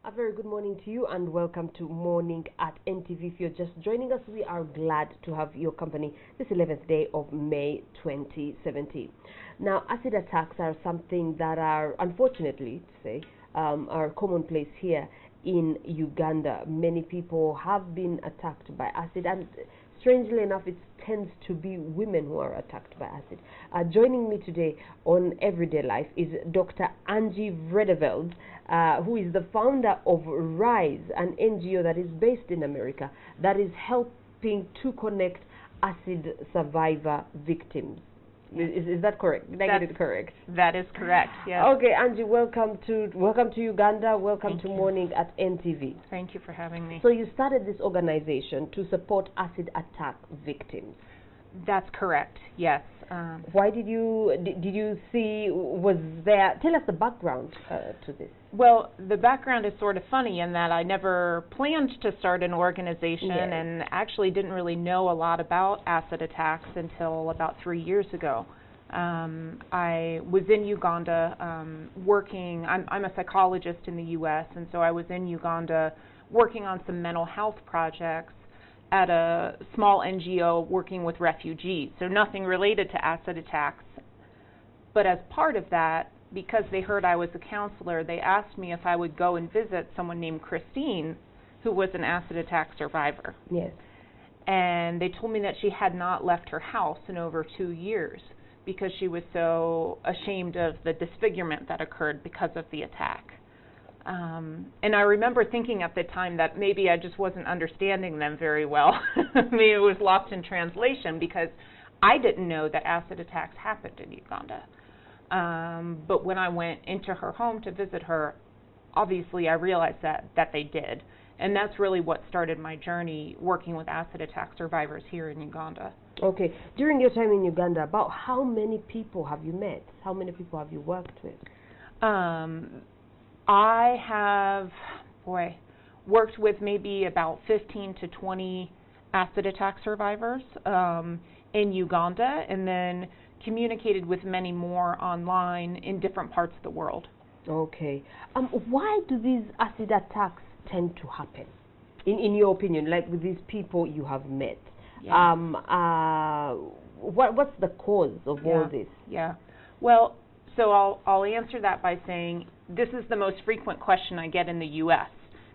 A very good morning to you and welcome to Morning at NTV. If you're just joining us, we are glad to have your company this 11th day of May 2017. Now, acid attacks are something that are, unfortunately, to say, are commonplace here in Uganda. Many people have been attacked by acid, and strangely enough, it tends to be women who are attacked by acid. Joining me today on Everyday Life is Dr. Angie Vredeveld, who is the founder of RISE, an NGO that is based in America that is helping to connect acid survivor victims. Is that correct? Did I get it correct? That is correct, yes. Okay, Angie, welcome to Uganda. Welcome to Morning at NTV. Thank you for having me. So you started this organization to support acid attack victims. That's correct, yes. Why did you see, was there, tell us the background to this. Well, the background is sort of funny in that I never planned to start an organization and actually didn't really know a lot about acid attacks until about 3 years ago. I was in Uganda working, I'm a psychologist in the U.S., and so I was in Uganda working on some mental health projects at a small NGO working with refugees, so nothing related to acid attacks. But as part of that, because they heard I was a counselor, they asked me if I would go and visit someone named Christine, who was an acid attack survivor. Yes. And they told me that she had not left her house in over 2 years because she was so ashamed of the disfigurement that occurred because of the attack. And I remember thinking at the time that maybe I just wasn't understanding them very well. Maybe it was lost in translation because I didn't know that acid attacks happened in Uganda. But when I went into her home to visit her, obviously I realized that they did. And that's really what started my journey working with acid attack survivors here in Uganda. Okay. During your time in Uganda, about how many people have you met? How many people have you worked with? I have, worked with maybe about 15 to 20 acid attack survivors in Uganda, and then communicated with many more online in different parts of the world. Okay. Why do these acid attacks tend to happen, in your opinion, like with these people you have met? Yeah. What's the cause of all this? Yeah. Well, so I'll answer that by saying this is the most frequent question I get in the U.S.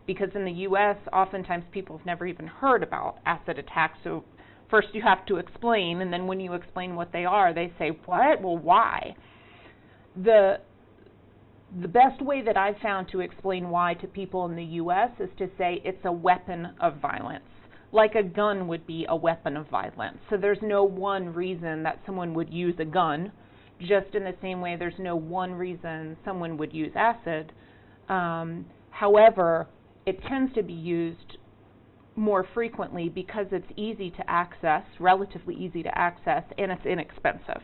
because in the U.S. oftentimes people have never even heard about acid attacks. So first you have to explain, and then when you explain what they are, they say, what? Well, why? The best way that I've found to explain why to people in the U.S. is to say it's a weapon of violence, like a gun would be a weapon of violence. So there's no one reason that someone would use a gun, just in the same way there's no one reason someone would use acid. However, it tends to be used more frequently because it's easy to access, relatively easy to access, and it's inexpensive.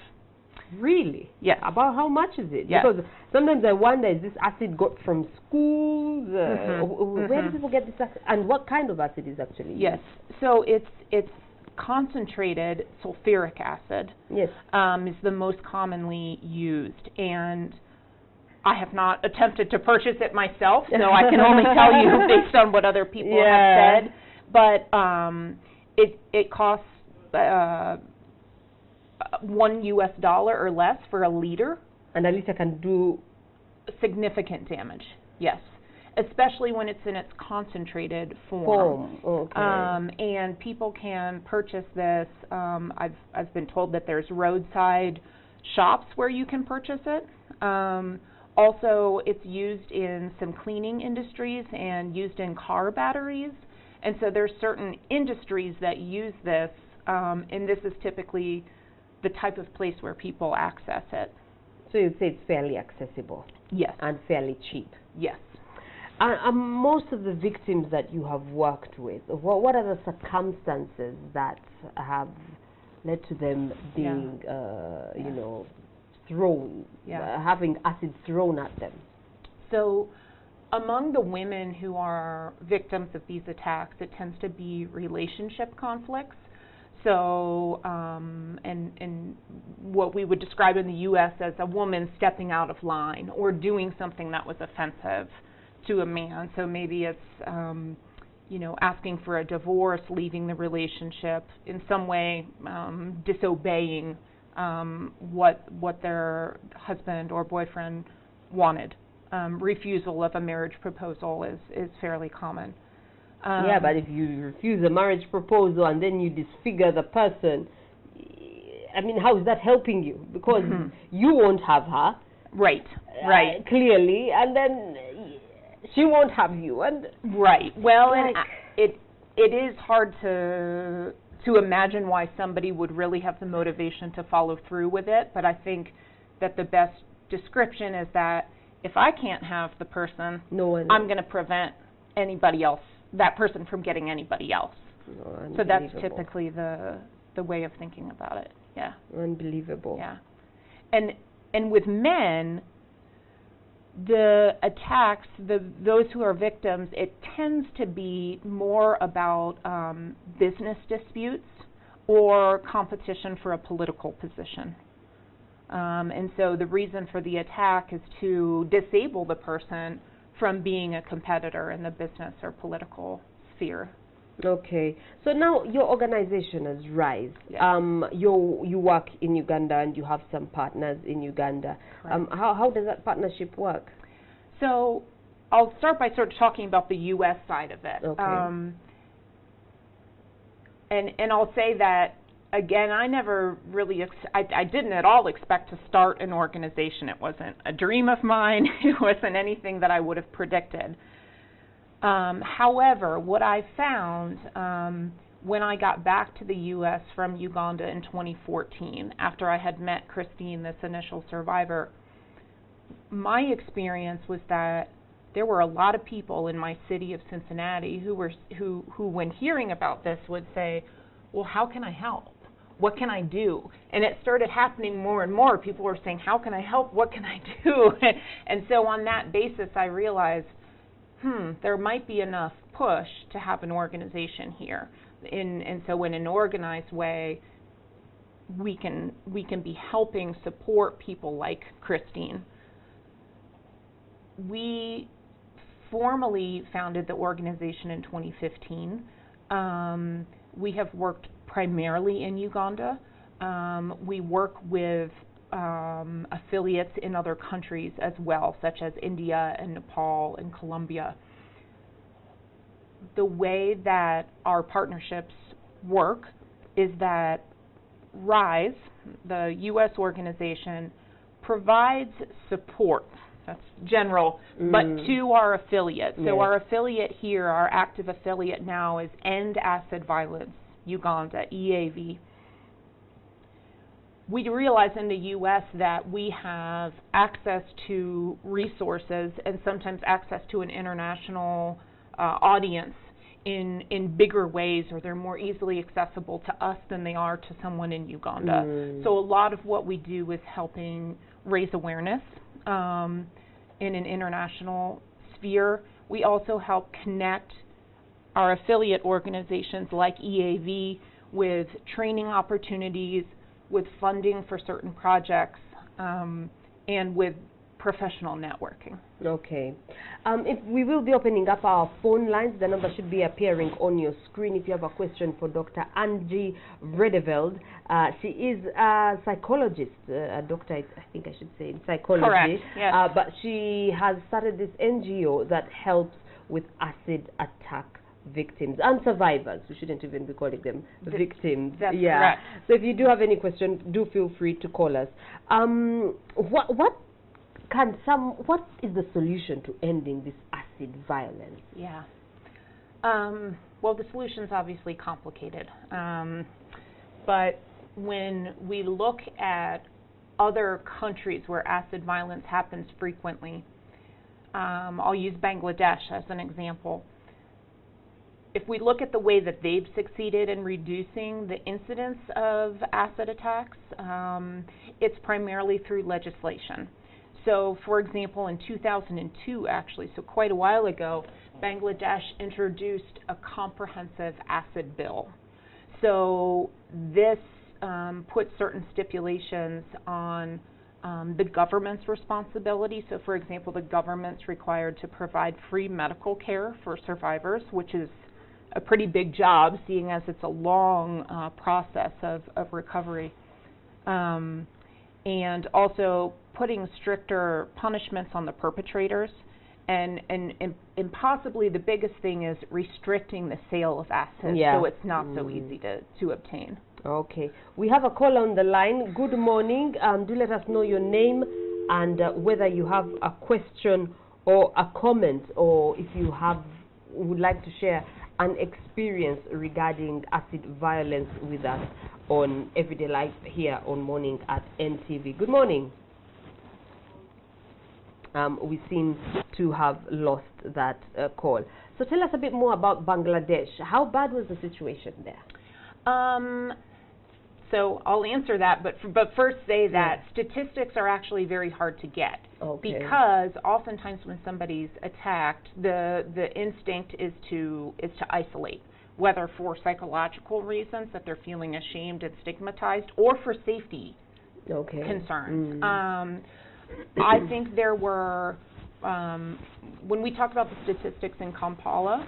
Really? Yes. About how much is it? Yes. Because sometimes I wonder, is this acid got from schools? Where do people get this acid? And what kind of acid is actually used? Yes. So it's concentrated sulfuric acid. Yes. Is the most commonly used, and I have not attempted to purchase it myself, so I can only tell you based on what other people have said. But it costs $1 US or less for a liter. And a liter can do significant damage, yes. Especially when it's in its concentrated form. Okay. And people can purchase this. I've been told that there's roadside shops where you can purchase it. Also, it's used in some cleaning industries and used in car batteries. And so there's certain industries that use this, and this is typically the type of place where people access it. So you'd say it's fairly accessible? Yes. And fairly cheap? Yes. Most of the victims that you have worked with, what are the circumstances that have led to them being, thrown, having acid thrown at them? So among the women who are victims of these attacks, it tends to be relationship conflicts. So, and what we would describe in the U.S. as a woman stepping out of line or doing something that was offensive to a man. So maybe it's, you know, asking for a divorce, leaving the relationship, in some way disobeying what their husband or boyfriend wanted. Refusal of a marriage proposal is fairly common. Yeah, but if you refuse a marriage proposal and then you disfigure the person, I mean, how is that helping you? Because you won't have her. Right, right. Clearly, and then she won't have you. And right. Well, like, and it is hard to imagine why somebody would really have the motivation to follow through with it, but I think that the best description is that if I can't have the person, I'm going to prevent anybody else, that person from getting anybody else. So that's typically the way of thinking about it. Yeah. Unbelievable. Yeah. And with men, the attacks, those who are victims, it tends to be more about business disputes or competition for a political position. And so the reason for the attack is to disable the person from being a competitor in the business or political sphere. Okay. So now your organization is RISE. Yeah. You work in Uganda and you have some partners in Uganda. How does that partnership work? So I'll start by sort of talking about the U.S. side of it. Okay. And I'll say that, again, I never really, I didn't at all expect to start an organization. It wasn't a dream of mine. It wasn't anything that I would have predicted. However, what I found when I got back to the U.S. from Uganda in 2014, after I had met Christine, this initial survivor, my experience was that there were a lot of people in my city of Cincinnati who when hearing about this would say, well, how can I help? What can I do? And it started happening more and more. People were saying, how can I help? What can I do? And so on that basis, I realized, there might be enough push to have an organization here. And so in an organized way, we can be helping support people like Christine. We formally founded the organization in 2015. We have worked primarily in Uganda. We work with affiliates in other countries as well, such as India and Nepal and Colombia. The way that our partnerships work is that RISE, the U.S. organization, provides support, that's general, but to our affiliate. So our affiliate here, our active affiliate now, is End Acid Violence Uganda, EAV. We realize in the U.S. that we have access to resources and sometimes access to an international audience in bigger ways, or they're more easily accessible to us than they are to someone in Uganda. So a lot of what we do is helping raise awareness in an international sphere. We also help connect our affiliate organizations like EAV with training opportunities, with funding for certain projects, and with professional networking. Okay. If we will be opening up our phone lines, the number should be appearing on your screen if you have a question for Dr. Angie Vredeveld. She is a psychologist, a doctor, I think I should say, in psychology. Correct, yes. But she has started this NGO that helps with acid attack victims and survivors. We shouldn't even be calling them victims. That's correct. So if you do have any questions, do feel free to call us. What is the solution to ending this acid violence? Yeah. Well, the solution's obviously complicated. But when we look at other countries where acid violence happens frequently, I'll use Bangladesh as an example. If we look at the way that they've succeeded in reducing the incidence of acid attacks, it's primarily through legislation. So, for example, in 2002, actually, so quite a while ago, Bangladesh introduced a comprehensive acid bill. So this put certain stipulations on the government's responsibility. So, for example, the government's required to provide free medical care for survivors, which is a pretty big job, seeing as it's a long process of recovery. And also putting stricter punishments on the perpetrators. And possibly the biggest thing is restricting the sale of assets, so it's not so easy to obtain. Okay. We have a call on the line. Good morning. Do let us know your name and whether you have a question or a comment, or if you would like to share an experience regarding acid violence with us on Everyday Life here on Morning at NTV. Good morning. We seem to have lost that call. So tell us a bit more about Bangladesh. How bad was the situation there? So I'll answer that, but first say that statistics are actually very hard to get, because oftentimes when somebody's attacked, the instinct is to isolate, whether for psychological reasons that they're feeling ashamed and stigmatized, or for safety concerns. I think there were, when we talk about the statistics in Kampala,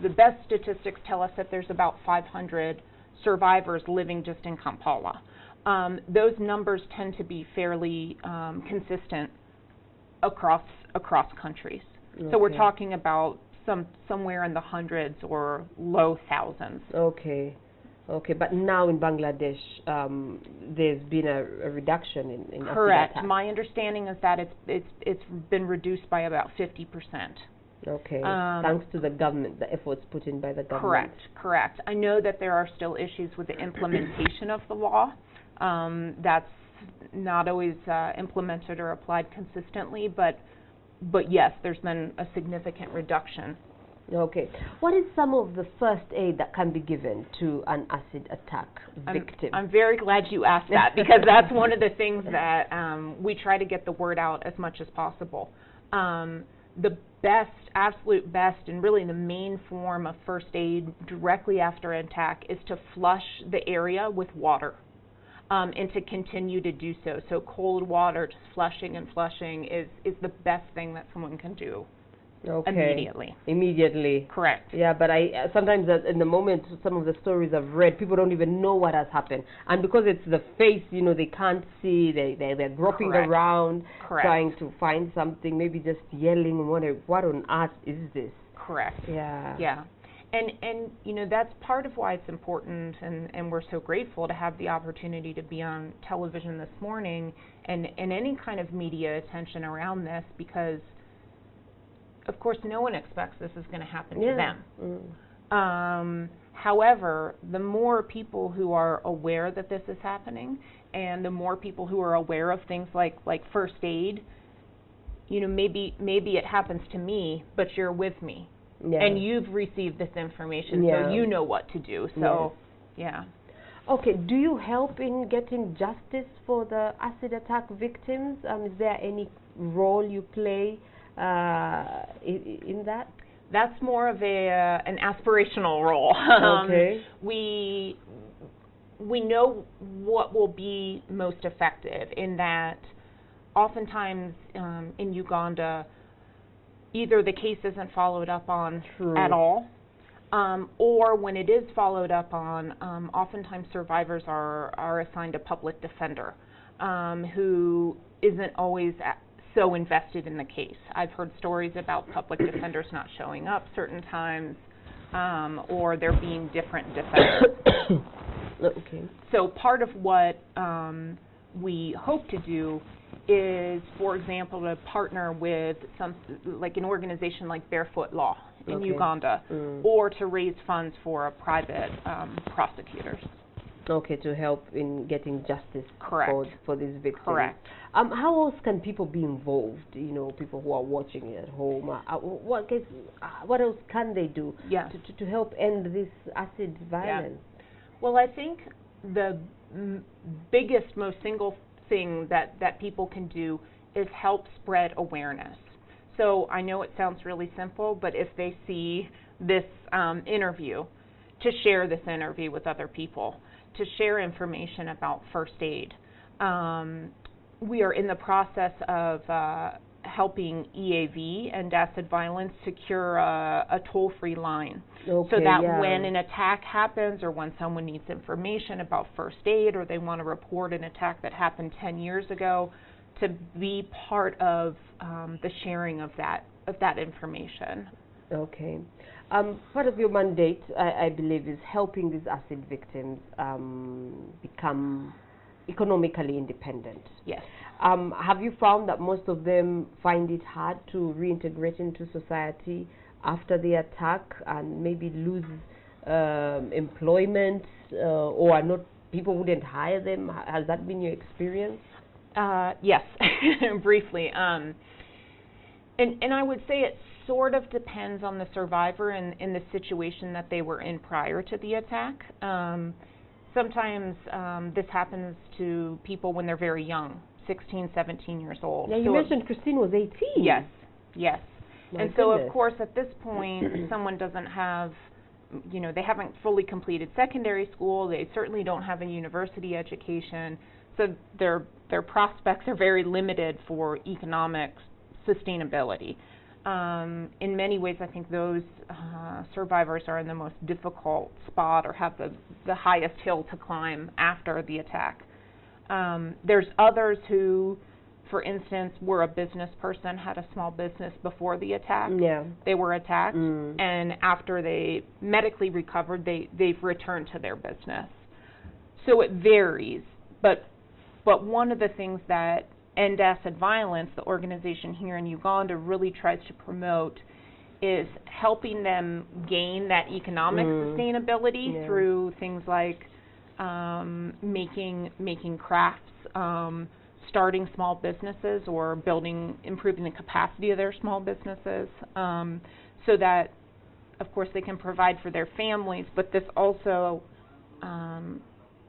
the best statistics tell us that there's about 500 survivors living just in Kampala. Those numbers tend to be fairly consistent across countries. So we're talking about somewhere in the hundreds or low thousands. Okay, but now in Bangladesh, there's been a reduction in Correct. acid attacks. My understanding is that it's been reduced by about 50%. Okay. Thanks to the government, the efforts put in by the government. Correct. I know that there are still issues with the implementation of the law. That's not always implemented or applied consistently, but yes, there's been a significant reduction. Okay. What is some of the first aid that can be given to an acid attack victim? I'm very glad you asked that, because that's one of the things that we try to get the word out as much as possible. The best, absolute best, and really the main form of first aid directly after an attack is to flush the area with water, and to continue to do so. So cold water, just flushing and flushing is the best thing that someone can do. Immediately. Correct. Yeah, but I sometimes in the moment, some of the stories I've read, people don't even know what has happened, and because it's the face, they can't see. They're groping around, trying to find something, maybe just yelling and wondering what on earth is this. Correct. Yeah. And that's part of why it's important, and we're so grateful to have the opportunity to be on television this morning and any kind of media attention around this, because of course, no one expects this is going to happen to them. However, the more people who are aware that this is happening, and the more people who are aware of things like first aid, maybe it happens to me, but you're with me, and you've received this information, so you know what to do. So, Okay, do you help in getting justice for the acid attack victims? Is there any role you play in that? That's more of an aspirational role. We know what will be most effective, in that oftentimes in Uganda, either the case isn't followed up on at all, or when it is followed up on, oftentimes survivors are assigned a public defender who isn't always so invested in the case. I've heard stories about public defenders not showing up certain times, or there being different defenders. So part of what we hope to do is, for example, to partner with like an organization like Barefoot Law in Uganda, or to raise funds for private prosecutors. To help in getting justice for these victims. Correct. How else can people be involved? People who are watching it at home. What else can they do to help end this acid violence? Well, I think the biggest, most single thing that people can do is help spread awareness. So I know it sounds really simple, but if they see this interview, to share this interview with other people, to share information about first aid, we are in the process of helping EAV, End Acid Violence, secure a toll-free line. Okay, so that yeah. when an attack happens, or when someone needs information about first aid, or they want to report an attack that happened 10 years ago, to be part of the sharing of that information. Okay. Part of your mandate, I believe, is helping these acid victims become economically independent. Yes. Have you found that most of them find it hard to reintegrate into society after the attack and maybe lose employment, or are not, people wouldn't hire them? Has that been your experience? Yes, briefly. And I would say it sort of depends on the survivor and in the situation that they were in prior to the attack. Sometimes this happens to people when they're very young, 16, 17 years old. Yeah, you mentioned Christine was 18. Yes, yes. My so, goodness. of course, at this point, someone doesn't have, they haven't fully completed secondary school. They certainly don't have a university education. So their prospects are very limited for economic sustainability. In many ways, I think those survivors are in the most difficult spot, or have the highest hill to climb after the attack. There's others who, for instance, were a business person, had a small business before the attack. Yeah. They were attacked, and after they medically recovered, they've returned to their business. So it varies, but one of the things that End Acid Violence, the organization here in Uganda, really tries to promote is helping them gain that economic sustainability through things like making crafts, starting small businesses, or improving the capacity of their small businesses, so that, of course, they can provide for their families, but this also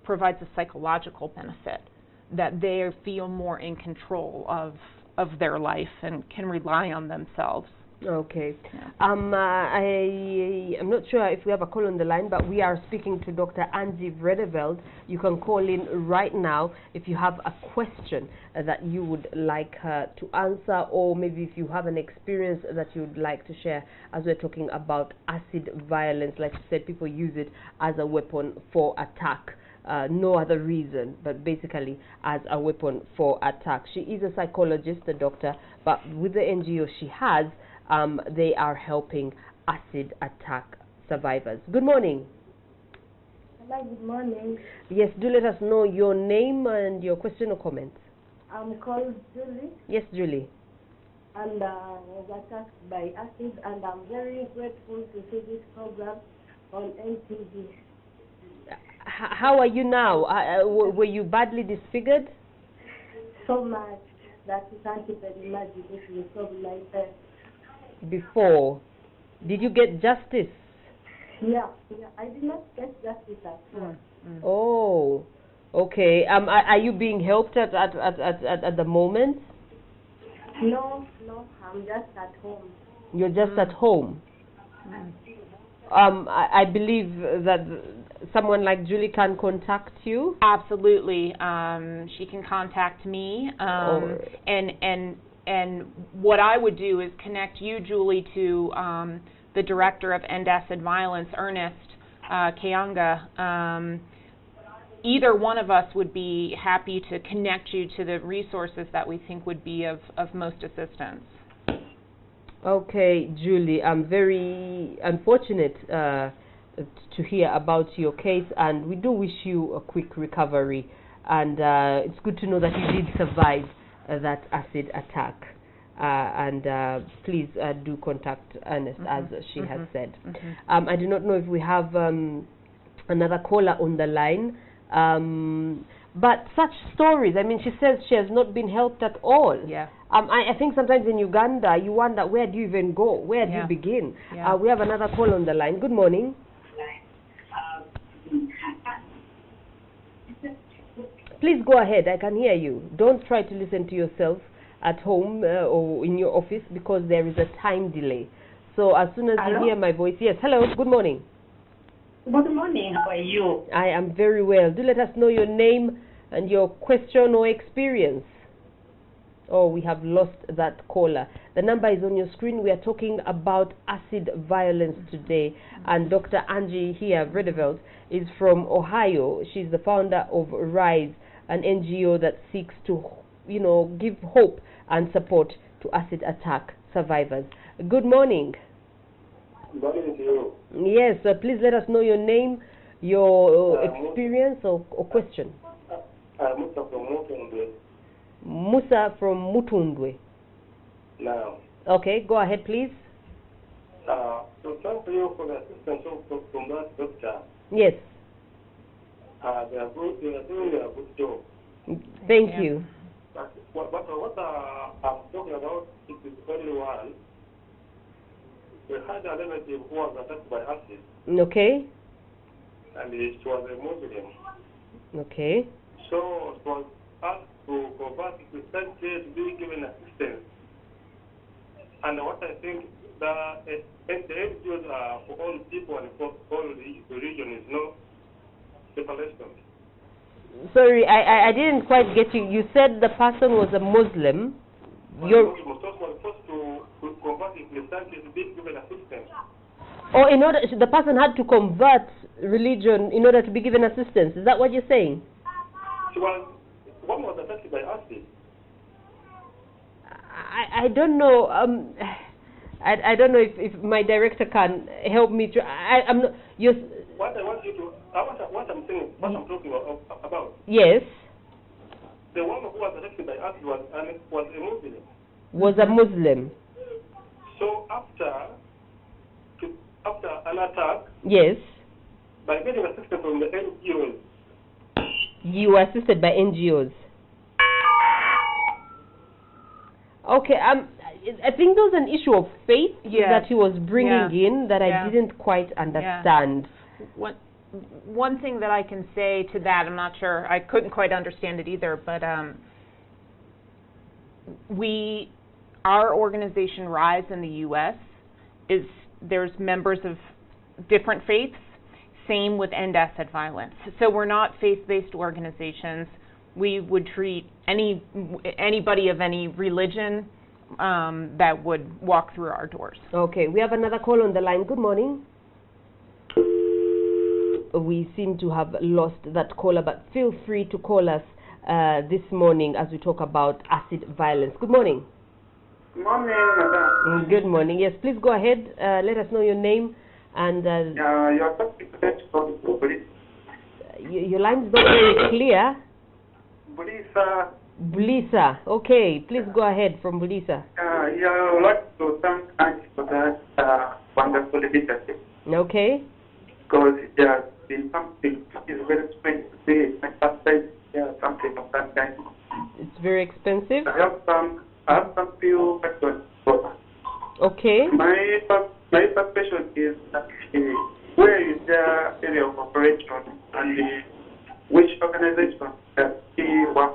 provides a psychological benefit, that they feel more in control of their life and can rely on themselves. Okay. Yeah. I'm not sure if we have a call on the line, but we are speaking to Dr. Angie Vredeveld. You can call in right now if you have a question that you would like her to answer, or maybe if you have an experience that you would like to share, as we're talking about acid violence. Like you said, people use it as a weapon for attack. No other reason, but basically as a weapon for attack. She is a psychologist, a doctor, but with the NGO she has, they are helping acid attack survivors. Good morning. Hello, good morning. Yes, do let us know your name and your question or comment. I'm called Julie, Yes, Julie. and I was attacked by acid, and I'm very grateful to see this program on NTV. How are you now? Were you badly disfigured? So much that you can't even imagine if you saw my face. Before, did you get justice? Yeah, I did not get justice at all. Oh, okay. Are you being helped at the moment? No, I'm just at home. You're just at home. I believe that someone like Julie can contact you. Absolutely. She can contact me, and what I would do is connect you, Julie, to the director of End Acid Violence, Ernest Kayanga. Either one of us would be happy to connect you to the resources that we think would be of most assistance. Okay, Julie, I'm very unfortunate to hear about your case, and we do wish you a quick recovery. And it's good to know that you did survive that acid attack. Please do contact Ernest, as she has said. I do not know if we have another caller on the line. But such stories, I mean, she says she has not been helped at all. Yeah. I think sometimes in Uganda, you wonder, where do you even go? Where do you begin? Yeah. We have another call on the line. Good morning. Please go ahead. I can hear you. Don't try to listen to yourself at home or in your office, because there is a time delay. So as soon as you hear my voice, yes, hello, good morning. Good morning, how are you? I am very well. Do let us know your name and your question or experience. Oh, we have lost that caller. The number is on your screen. We are talking about acid violence today. And Dr. Angie here, Vredeveld, is from Ohio. She's the founder of RISE, an NGO that seeks to, give hope and support to acid attack survivors. Good morning. Good morning to you. Yes, please let us know your name, your experience or question. Musa from Mutundwe. Musa from Mutundwe. Now. Okay, go ahead, please. So thank you for the assistance from that doctor. Yes. They are doing a good job. Thank you. But what I'm talking about is only one. We had a relative who was attacked by acid. Okay. And she was a Muslim. Okay. So it was asked to convert Christianity to be given assistance. And what I think the NGOs are for all people and for all the religion is no separation. Sorry, I didn't quite get you. You said the person was a Muslim. You're was supposed to convert Christianity to be given assistance. Oh, the person had to convert religion in order to be given assistance. Is that what you're saying? One was affected by acid. I don't know. I don't know if my director can help me. I'm not. What I want you to. What I'm saying. What I'm talking about. Yes. The one who was affected by acid was a Muslim. Was a Muslim. So after an attack. Yes. By getting assistance from the NGOs. You were assisted by NGOs. Okay, I think there was an issue of faith that he was bringing in that I didn't quite understand. One thing that I can say to that, I'm not sure, I couldn't quite understand it either, but our organization RISE in the U.S. there's members of different faiths. Same with End Acid Violence. So we're not faith-based organizations. We would treat anybody of any religion that would walk through our doors. Okay, we have another call on the line. Good morning. We seem to have lost that caller, but feel free to call us this morning as we talk about acid violence. Good morning. Good morning, madam. Good morning. Yes, please go ahead. Let us know your name and. Your topic is from police. Your line is not very clear. Bulisa. Okay, please go ahead from Bulisa. I would like to thank Angie for that wonderful leadership. Okay. Because it has been something that is very strange to see. Something of that kind. It's very expensive. I have some few questions. Okay. My first question is where is the area of operation and which organization does he work?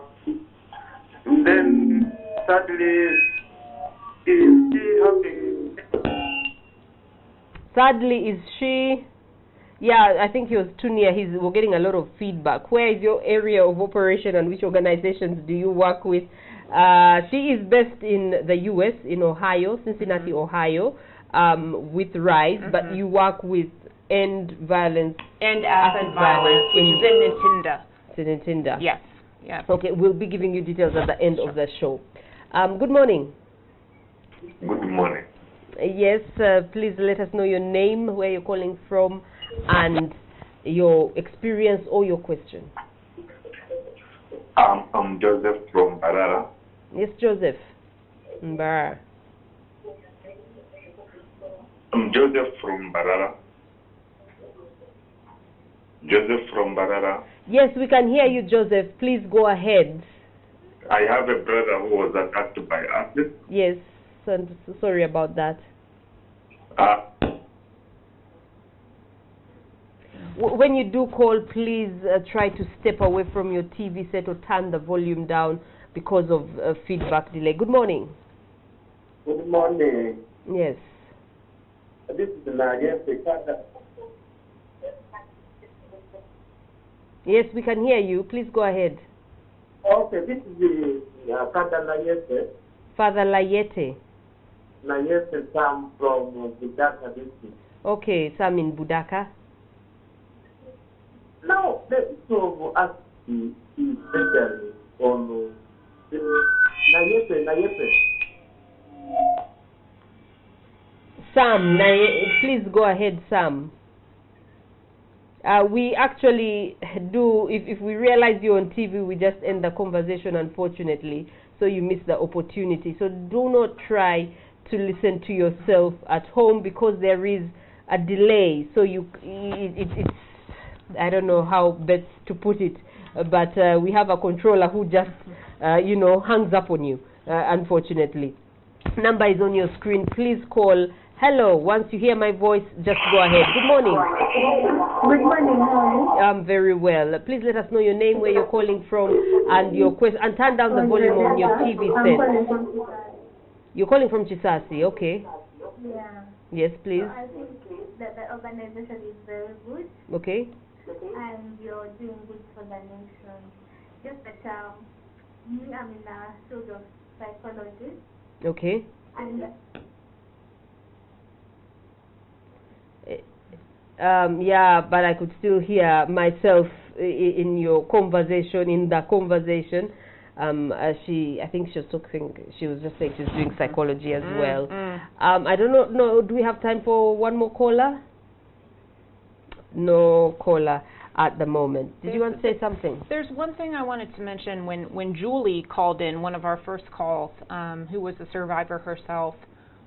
And then thirdly, is she helping? Sadly, is she? Yeah, I think he was too near. We're getting a lot of feedback. Where is your area of operation and which organizations do you work with? She is based in the U.S., in Ohio, Cincinnati, Ohio, with RISE, but you work with End Violence. End Acid Violence, which is in Ntinda. It's in Ntinda. Yes. Yeah. Okay, we'll be giving you details at the end of the show. Good morning. Good morning. Yes, please let us know your name, where you're calling from, and your experience or your question. I'm Joseph from Barara. Yes, Joseph. Mbar. I'm Joseph from Barara. Joseph from Barara. Yes, we can hear you, Joseph. Please go ahead. I have a brother who was attacked by acid. Yes, so sorry about that. When you do call, please try to step away from your TV set or turn the volume down because of feedback delay. Good morning. Good morning. Yes. This is Nadia Pekata. Yes, we can hear you. Please go ahead. Okay, this is the Father Layete. Father Layete. Layete Sam from Budaka district. Okay, Sam in Budaka. Now, the issue of us is especially on Layete. Sam, please go ahead, Sam. We actually do, if we realize you're on TV, we just end the conversation, unfortunately, so you miss the opportunity. So do not try to listen to yourself at home because there is a delay. So it's I don't know how best to put it, but we have a controller who just, hangs up on you, unfortunately. Number is on your screen. Please call. Hello. Once you hear my voice, just go ahead. Good morning. Good morning, how I'm very well. Please let us know your name, where you're calling from, and your question. And turn down the volume on your TV set. You're calling from Chisasi, okay? Yeah. Yes, please. So I think that the organization is very good. Okay. And you're doing good for the nation. Just that me, I'm in a sort of psychology. Okay. And yeah, but I could still hear myself in your conversation, in the conversation. I think she was talking, she was just saying she's doing psychology as well. I don't know, no, do we have time for one more caller? No caller at the moment. Did you want to say something? There's one thing I wanted to mention. When Julie called in, one of our first calls, who was a survivor herself,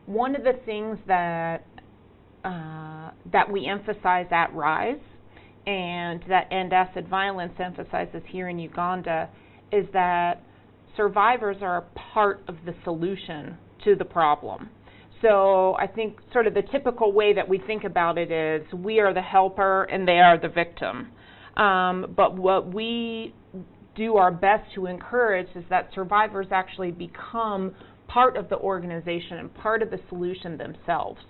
one of the things that we emphasize at RISE and that End Acid Violence emphasizes here in Uganda is that survivors are a part of the solution to the problem. So I think sort of the typical way that we think about it is we are the helper and they are the victim. But what we do our best to encourage is that survivors actually become part of the organization and part of the solution themselves.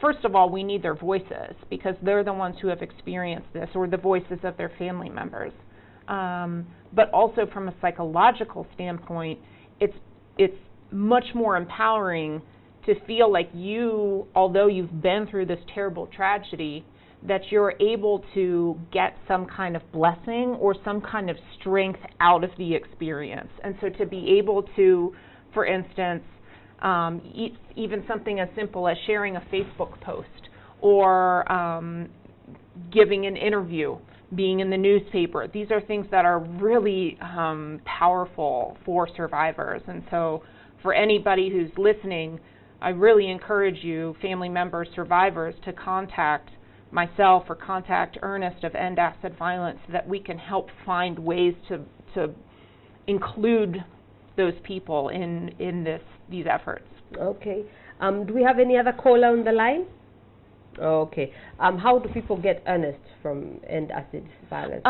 First of all, we need their voices because they're the ones who have experienced this, or the voices of their family members. But also from a psychological standpoint, it's much more empowering to feel like you, although you've been through this terrible tragedy, that you're able to get some kind of blessing or some kind of strength out of the experience. And so to be able to, for instance, even something as simple as sharing a Facebook post or giving an interview, being in the newspaper. These are things that are really powerful for survivors. And so for anybody who's listening, I really encourage you, family members, survivors, to contact myself or contact Ernest of End Acid Violence so that we can help find ways to include those people in these efforts. Okay. Do we have any other caller on the line? Okay. How do people get Ernest from End Acid Violence?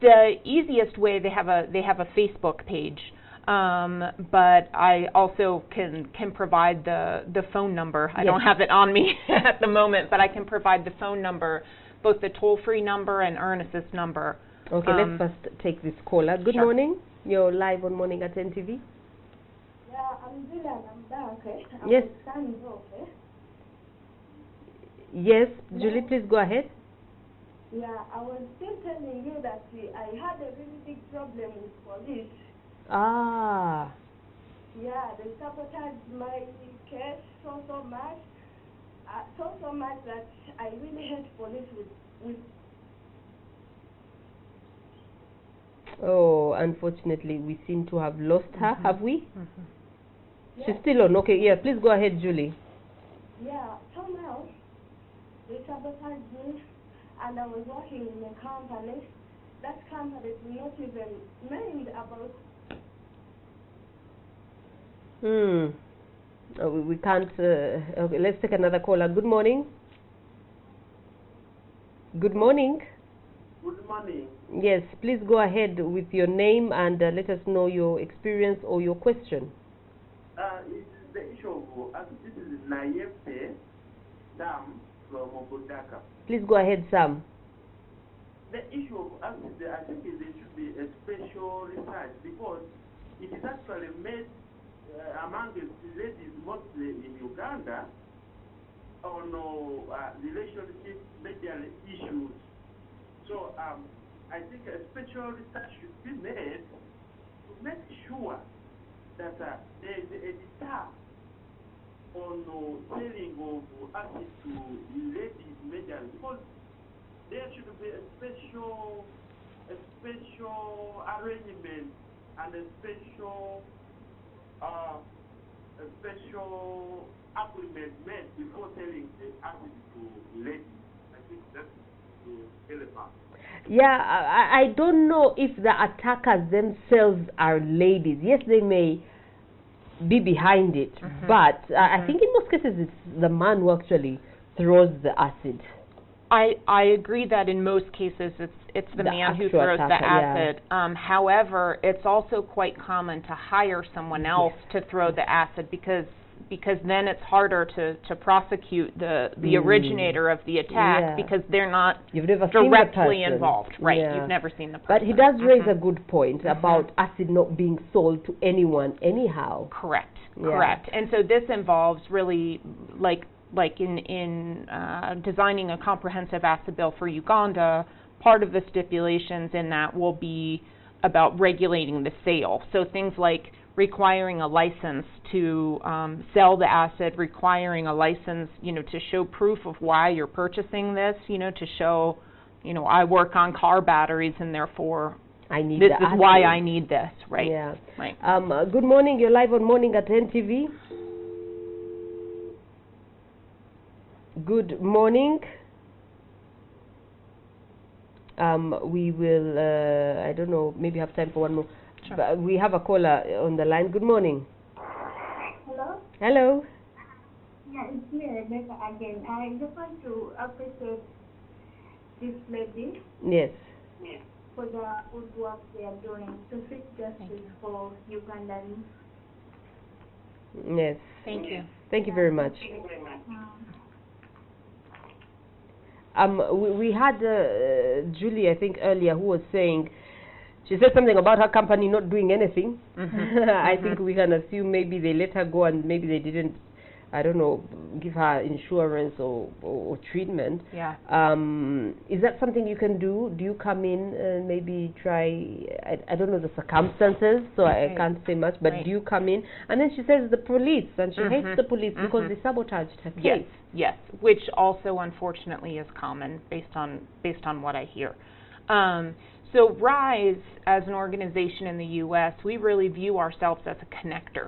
The easiest way, they have a Facebook page, but I also can provide the phone number. I don't have it on me at the moment, but I can provide the phone number, both the toll-free number and Ernest's number. Okay, let's first take this caller. Good morning. You're live on Morning at NTV. yeah, I'm Julian, I'm back. Okay? Yes. Okay? Yes, Julie, please go ahead. Yeah, I was still telling you that I had a really big problem with police. Ah. Yeah, they sabotaged my case so much, so much that I really hate police with. Oh, unfortunately, we seem to have lost her, have we? Yeah. She's still on. Okay, yeah, please go ahead, Julie. Yeah, somehow they sabotaged me, and I was working in a company. That company did not even mind about. Oh, we can't. Okay, let's take another caller. Good morning. Good morning. Good morning. Yes, please go ahead with your name and let us know your experience or your question. It's the issue of this is Nayepe Dam from Obodaka. Please go ahead, Sam. The issue of acid, I think there should be a special research because it is actually made among the ladies mostly in Uganda on relationship medical issues. So I think a special research should be made to make sure that there is a deter on selling of acid to ladies medical because there should be a special arrangement and a special agreement made before selling the acid to ladies. I think that's the element. Yeah, I don't know if the attackers themselves are ladies. Yes, they may be behind it, but I think in most cases it's the man who actually throws the acid. I agree that in most cases it's the man who throws the acid. Yeah. However, it's also quite common to hire someone else to throw the acid because then it's harder to prosecute the originator of the attack because they're not directly involved. Right, you've never seen the person. But he does raise a good point about acid not being sold to anyone anyhow. Correct, correct. And so this involves really like in designing a comprehensive acid bill for Uganda, part of the stipulations in that will be about regulating the sale. So things like requiring a license to sell the acid, requiring a license, to show proof of why you're purchasing this, to show, I work on car batteries and therefore this is why I need this, right? Yeah. Right. Good morning, you're live on Morning at NTV. Good morning. We will, I don't know, maybe have time for one more. Sure. But we have a caller on the line. Good morning. Hello? Hello. Yeah, it's me, Rebecca, again. I just want to appreciate this lady. Yes. For the good work they are doing to seek justice for Ugandans. Yes. Thank you. Thank you very much. We had Julie, I think, earlier, who was saying, she said something about her company not doing anything. I think we can assume maybe they let her go and maybe they didn't, I don't know, give her insurance or treatment. Yeah. Is that something you can do? Do you come in and maybe try, I don't know the circumstances, so I can't say much, but do you come in? And then she says the police, and she hates the police because they sabotaged her case. Yes, which also unfortunately is common based on what I hear. So RISE, as an organization in the U.S., we really view ourselves as a connector.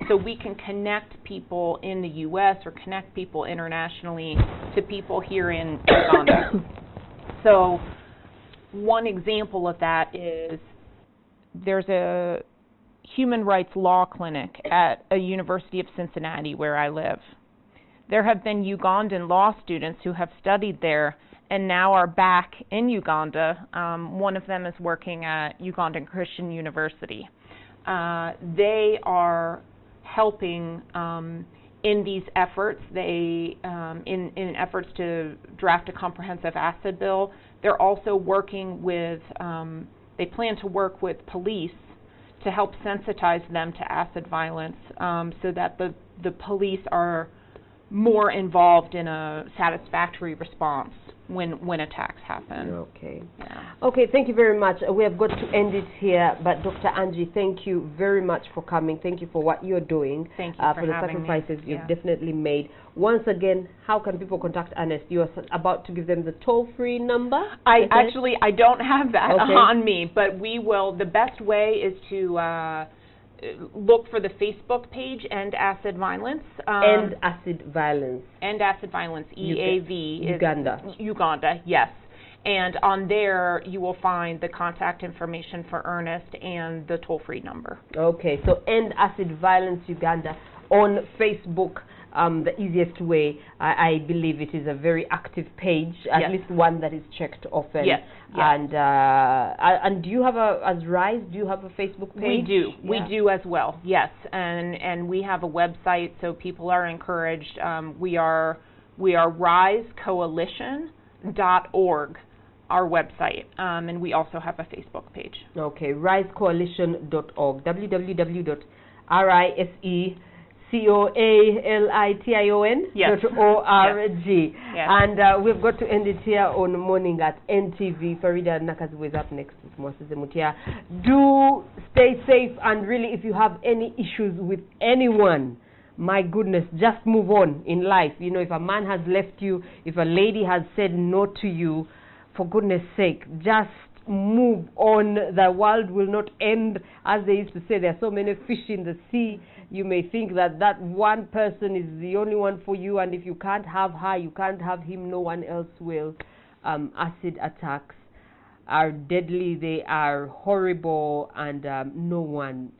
So we can connect people in the U.S. or connect people internationally to people here in Uganda. So one example of that is there's a human rights law clinic at a University of Cincinnati where I live. There have been Ugandan law students who have studied there and now are back in Uganda. One of them is working at Ugandan Christian University. They are helping in these efforts. They, in efforts to draft a comprehensive acid bill, they're also working with, they plan to work with police to help sensitize them to acid violence so that the police are more involved in a satisfactory response when attacks happen. Okay. Yeah. Okay, thank you very much. We have got to end it here, but Dr. Angie, thank you very much for coming. Thank you for what you're doing. Thank you for the having sacrifices me. you've definitely made. Once again, how can people contact Ernest? You're about to give them the toll-free number? I don't have that on me, but we will. The best way is to look for the Facebook page, End Acid Violence. End Acid Violence. End Acid Violence, EAV. Uganda. Uganda, yes. And on there, you will find the contact information for Ernest and the toll-free number. Okay, so End Acid Violence Uganda on Facebook. The easiest way, I believe it is a very active page, at least one that is checked often. Yes. And do you have as RISE, do you have a Facebook page? We do. Yeah. We do as well, yes. And we have a website, so people are encouraged. We are risecoalition.org. our website, and we also have a Facebook page. Okay, risecoalition.org, www.risecoalition.org. Yes. And we've got to end it here on Morning at NTV. Farida Nakazi is up next with Moses Mutia. Do stay safe, and really, if you have any issues with anyone, my goodness, just move on in life. You know, if a man has left you, if a lady has said no to you, for goodness sake, just move on. The world will not end. As they used to say, there are so many fish in the sea. You may think that that one person is the only one for you, and if you can't have her, you can't have him, no one else will. Acid attacks are deadly, they are horrible, and no one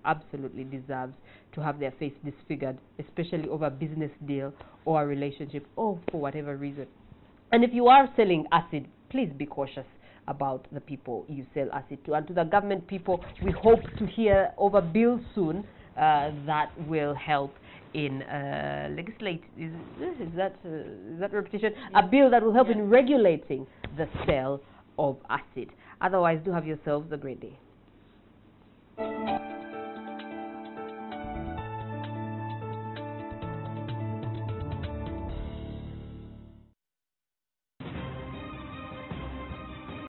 absolutely deserves to have their face disfigured, especially over a business deal or a relationship or for whatever reason. And if you are selling acid, please be cautious about the people you sell acid to. And to the government people, we hope to hear over bills soon that will help in legislate. Is that repetition? Yeah. A bill that will help in regulating the sale of acid. Otherwise, do have yourselves a great day.